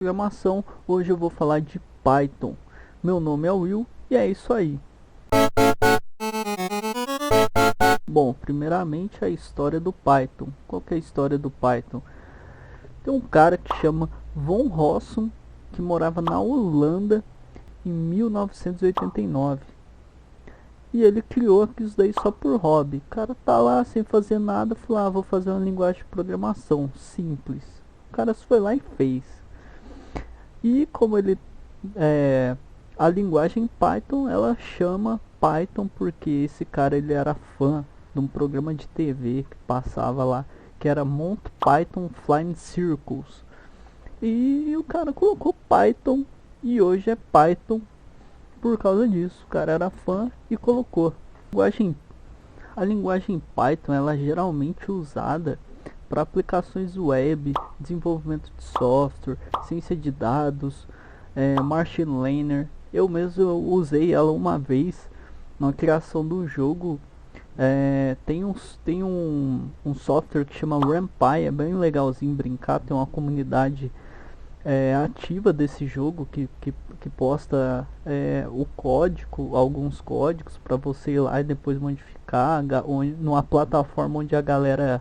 Programação. Hoje eu vou falar de Python. Meu nome é Will e é isso aí. Bom, primeiramente a história do Python. Qual que é a história do Python? Tem um cara que chama Von Rossum que morava na Holanda em 1989. E ele criou isso daí só por hobby. O cara tá lá sem fazer nada, falou, vou fazer uma linguagem de programação simples. O cara foi lá e fez. E como ele a linguagem Python, ela chama Python porque esse cara ele era fã de um programa de TV que passava lá, que era Monty Python Flying Circles. E o cara colocou Python e hoje é Python por causa disso. O cara era fã e colocou. A linguagem Python ela é geralmente usada para aplicações web, desenvolvimento de software, ciência de dados, machine learning. Eu mesmo usei ela uma vez na criação do jogo. Tem um software que chama RampI, é bem legalzinho brincar, tem uma comunidade ativa desse jogo que posta o código, alguns códigos para você ir lá e depois modificar numa plataforma onde a galera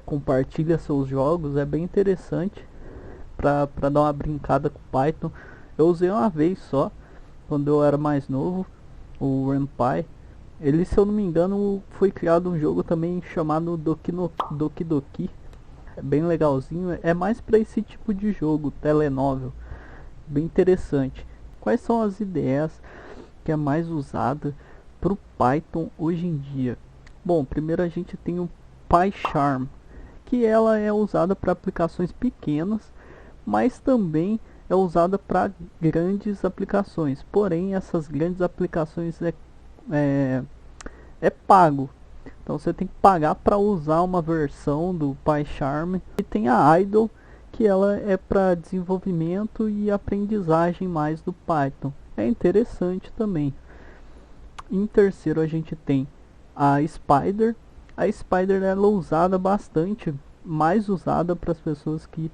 compartilha seus jogos. É bem interessante para dar uma brincada com Python. Eu usei uma vez só, quando eu era mais novo, o RampI. Ele, se eu não me engano, foi criado um jogo também chamado Doki Doki. É bem legalzinho, é mais para esse tipo de jogo, telenóvel, bem interessante. Quais são as ideias que é mais usada para o Python hoje em dia? Bom, primeiro a gente tem o PyCharm, que ela é usada para aplicações pequenas, mas também é usada para grandes aplicações. Porém, essas grandes aplicações é, é pago. Então você tem que pagar para usar uma versão do PyCharm. E tem a Idle, que ela é para desenvolvimento e aprendizagem mais do Python. É interessante também. Em terceiro a gente tem a Spider. A Spider ela é usada bastante, mais usada para as pessoas que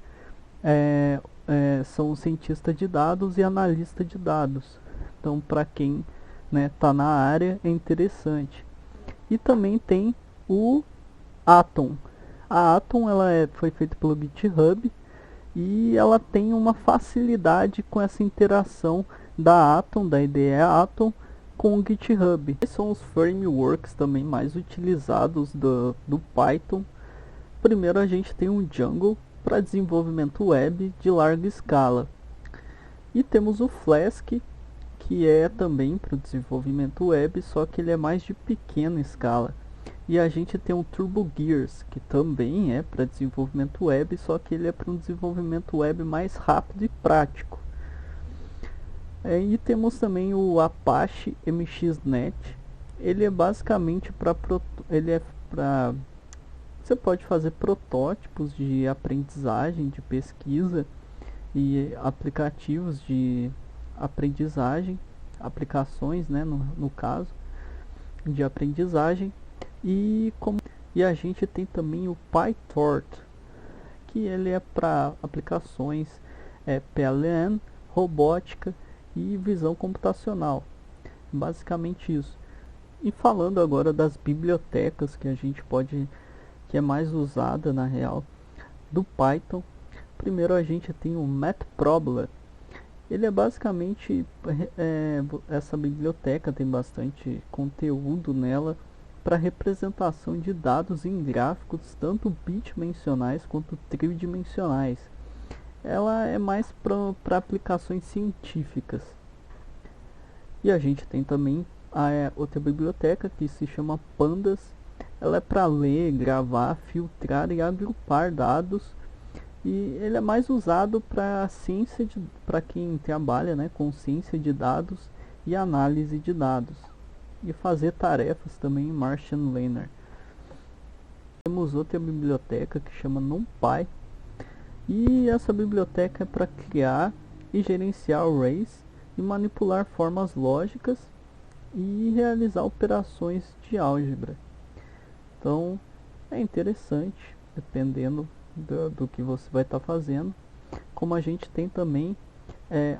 são cientistas de dados e analista de dados. Então para quem tá na área é interessante. E também tem o Atom. A Atom ela foi feita pelo GitHub e ela tem uma facilidade com essa interação da Atom, da IDE Atom, com o GitHub. Esses são os frameworks também mais utilizados do Python. Primeiro a gente tem o Django para desenvolvimento web de larga escala. E temos o Flask, que é também para o desenvolvimento web, só que ele é mais de pequena escala. E a gente tem o TurboGears, que também é para desenvolvimento web, só que ele é para um desenvolvimento web mais rápido e prático. E temos também o Apache MXNet. Ele é basicamente para você pode fazer protótipos de aprendizagem, de pesquisa e aplicativos de aprendizagem, aplicações, no caso de aprendizagem. E a gente tem também o PyTorch, que ele é para aplicações PLN, robótica e visão computacional, basicamente isso. E falando agora das bibliotecas que a gente que é mais usada na real do Python, primeiro a gente tem o Matplotlib. Ele é basicamente essa biblioteca tem bastante conteúdo nela para representação de dados em gráficos tanto bidimensionais quanto tridimensionais. Ela é mais para aplicações científicas. E a gente tem também outra biblioteca que se chama Pandas. Ela é para ler, gravar, filtrar e agrupar dados. E ele é mais usado para quem trabalha com ciência de dados e análise de dados. E fazer tarefas também em Machine Learning. Temos outra biblioteca que chama NumPy. E essa biblioteca é para criar e gerenciar arrays e manipular formas lógicas e realizar operações de álgebra. Então é interessante, dependendo do que você vai estar fazendo. como a gente tem também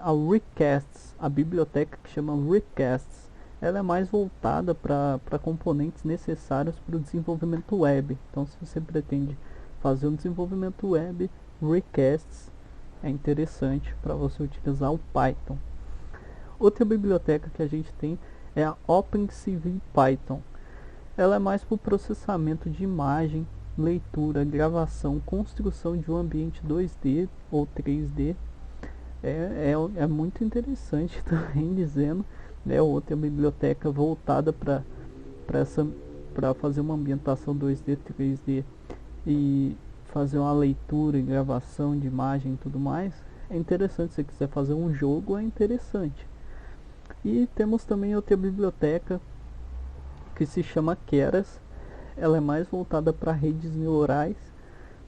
a Recasts, a biblioteca que chama Recasts. Ela é mais voltada para componentes necessários para o desenvolvimento web. Então, se você pretende fazer um desenvolvimento web, Recasts é interessante para você utilizar o Python. Outra biblioteca que a gente tem é a OpenCV Python. Ela é mais para o processamento de imagem, leitura, gravação, construção de um ambiente 2D ou 3D. É muito interessante também dizendo, né, outra biblioteca voltada para fazer uma ambientação 2D, 3D e fazer uma leitura e gravação de imagem e tudo mais. É interessante, se você quiser fazer um jogo, é interessante. E temos também outra biblioteca que se chama Keras. Ela é mais voltada para redes neurais,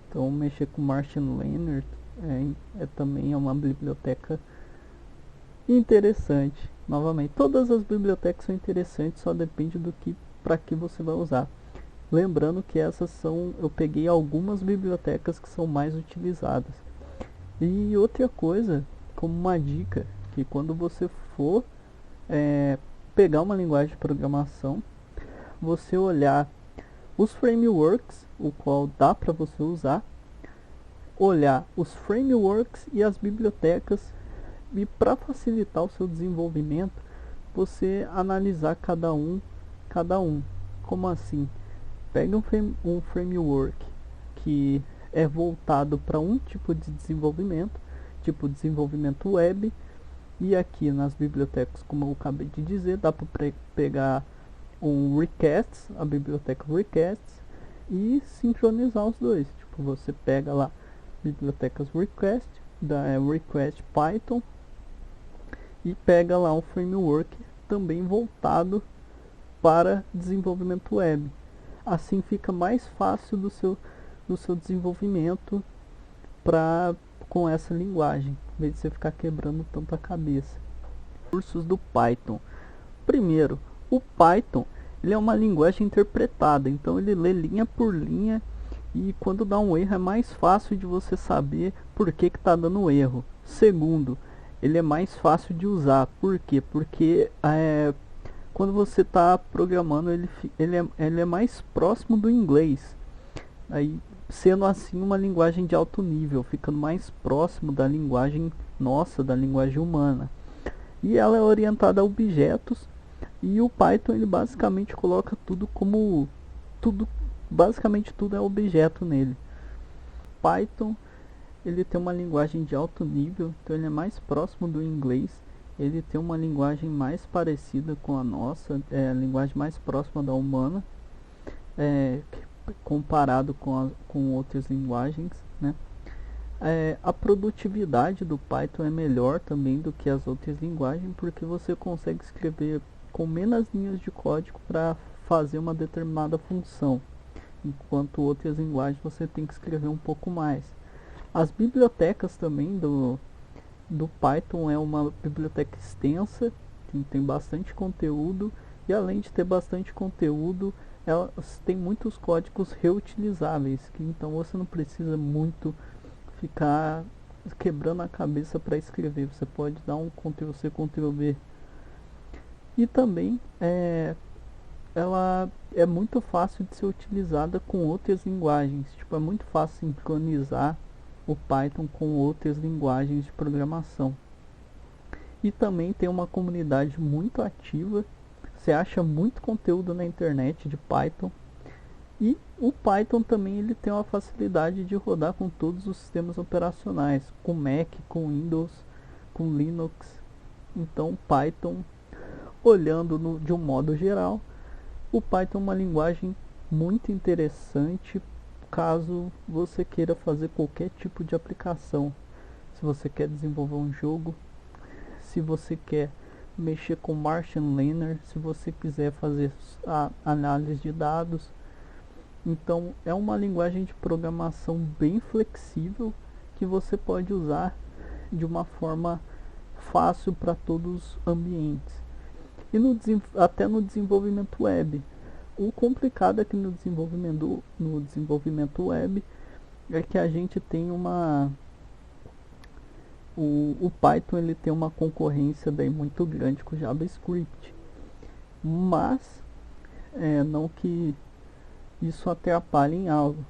então mexer com Machine Learning também é uma biblioteca interessante. Novamente, todas as bibliotecas são interessantes, só depende do que para que você vai usar. Lembrando que essas são, eu peguei algumas bibliotecas que são mais utilizadas. E outra coisa, como uma dica, que quando você for pegar uma linguagem de programação, você olhar os frameworks, o qual dá para você usar, olhar os frameworks e as bibliotecas, e para facilitar o seu desenvolvimento, você analisar cada um. Como assim? Pega um framework que é voltado para um tipo de desenvolvimento, tipo desenvolvimento web, e aqui nas bibliotecas, como eu acabei de dizer, dá para pegar um Recasts, a biblioteca Recasts, e sincronizar os dois. Tipo, você pega lá bibliotecas Request, da Request Python, e pega lá um framework também voltado para desenvolvimento web. Assim fica mais fácil do seu desenvolvimento com essa linguagem, em vez de você ficar quebrando tanto a cabeça. Cursos do Python. Primeiro, o Python ele é uma linguagem interpretada, então ele lê linha por linha, e quando dá um erro é mais fácil de você saber por que está dando erro. Segundo, ele é mais fácil de usar. Por quê? Porque quando você está programando, ele é mais próximo do inglês. Aí, sendo assim uma linguagem de alto nível, ficando mais próximo da linguagem nossa, da linguagem humana. E ela é orientada a objetos, e o Python ele basicamente coloca basicamente tudo é objeto nele. Python ele tem uma linguagem de alto nível, então ele é mais próximo do inglês. Ele tem uma linguagem mais parecida com a nossa, a linguagem mais próxima da humana, comparado com outras linguagens, né? A produtividade do Python é melhor também do que as outras linguagens, porque você consegue escrever com menos linhas de código para fazer uma determinada função, enquanto outras linguagens você tem que escrever um pouco mais. As bibliotecas também do Python é uma biblioteca extensa, tem bastante conteúdo, e além de ter bastante conteúdo, ela tem muitos códigos reutilizáveis, então você não precisa muito ficar quebrando a cabeça para escrever. Você pode dar um Ctrl+C, Ctrl+V. E também ela é muito fácil de ser utilizada com outras linguagens. Tipo, é muito fácil sincronizar o Python com outras linguagens de programação. E também tem uma comunidade muito ativa. Você acha muito conteúdo na internet de Python. E o Python também ele tem uma facilidade de rodar com todos os sistemas operacionais, com Mac, com Windows, com Linux. Então Python, olhando de um modo geral, o Python é uma linguagem muito interessante caso você queira fazer qualquer tipo de aplicação. Se você quer desenvolver um jogo, se você quer mexer com Machine Learning, se você quiser fazer a análise de dados. Então é uma linguagem de programação bem flexível que você pode usar de uma forma fácil para todos os ambientes. E até no desenvolvimento web. O complicado aqui no desenvolvimento web é que a gente tem o Python ele tem uma concorrência daí muito grande com o JavaScript, mas não que isso atrapalhe em algo.